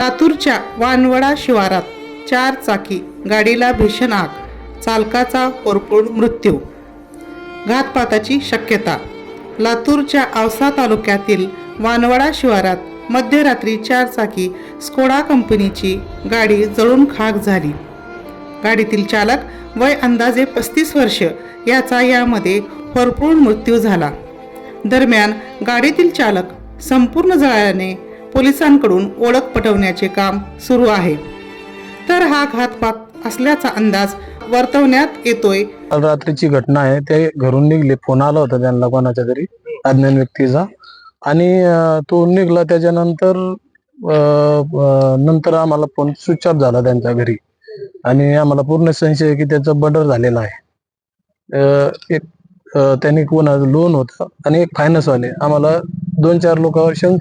लातूरच्या वानवडा शिवारात 4 चाकी गाडीला भीषण आग, चालकाचा होरपळून मृत्यू. घातपाताची शक्यता. लातूरच्या औसा तालुक्यातील वानवडा शिवारात मध्यरात्री 4 चाकी स्कोडा कंपनीची गाडी जळून खाक झाली. गाडीतील चालक वय अंदाजे 35 वर्ष याचा यामध्ये होरपळून मृत्यू झाला. दरम्यान गाडीतील चालक संपूर्ण जळाल्याने पोलिसांकडून ओळख पटवण्याचे काम सुरू आहे. तर हा घातपात असल्याचा अंदाज वर्तवण्यात येतोय. काल रात्रीची घटना आहे. ते घरून निघले, फोन आला होता त्यांना कोणाच्या तरी अज्ञान व्यक्तीचा, आणि तो निघला. त्याच्यानंतर नंतर आम्हाला फोन स्विच ऑफ झाला त्यांच्या घरी, आणि आम्हाला पूर्ण संशय आहे की त्याचा मर्डर झालेला आहे. त्यांनी कोणाचं लोन होतं आणि एक फायनान्स वाले, आम्हाला 2-4 लोकांवर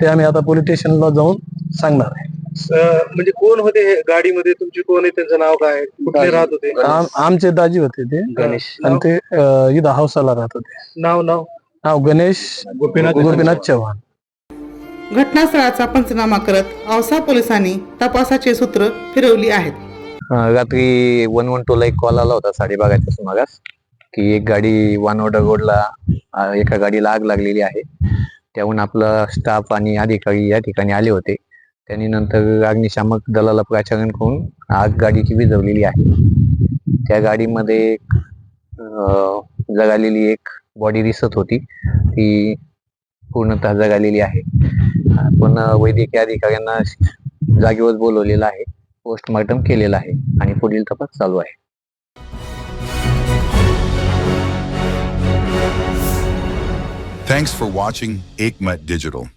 ते आम्ही आता पोलीस स्टेशनला जाऊन सांगणार आहे. म्हणजे कोण होते हे गाडीमध्ये, तुमची कोण आहे, त्यांचं नाव काय, कुठले राहत होते? आमचे दाजी होते ते गणेश, आणि ते इथं हौसाला राहत होते. नाव गणेश गोपीनाथ चव्हाण. घटनास्थळाचा पंचनामा करत औसा पोलिसांनी तपासाचे सूत्र फिरवली आहेत. रात्री 112ला एक कॉल आला होता 12:30 सुमारास की एक गाडी वानवडा रोडला एका गाडीला आग लागलेली आहे. त्याहून आपला स्टाफ आणि अधिकारी या ठिकाणी आले होते. त्यांनी नंतर अग्निशामक दलाला प्राचारण करून आग गाडीची विझवलेली आहे. त्या गाडीमध्ये जळालेली एक बॉडी दिसत होती, ती पूर्णतः जळालेली आहे. पण वैद्यकीय अधिकाऱ्यांना जागेवर बोलवलेलं आहे, पोस्टमॉर्टम केलेलं आहे आणि पुढील तपास चालू आहे. Thanks for watching Ekmat Digital.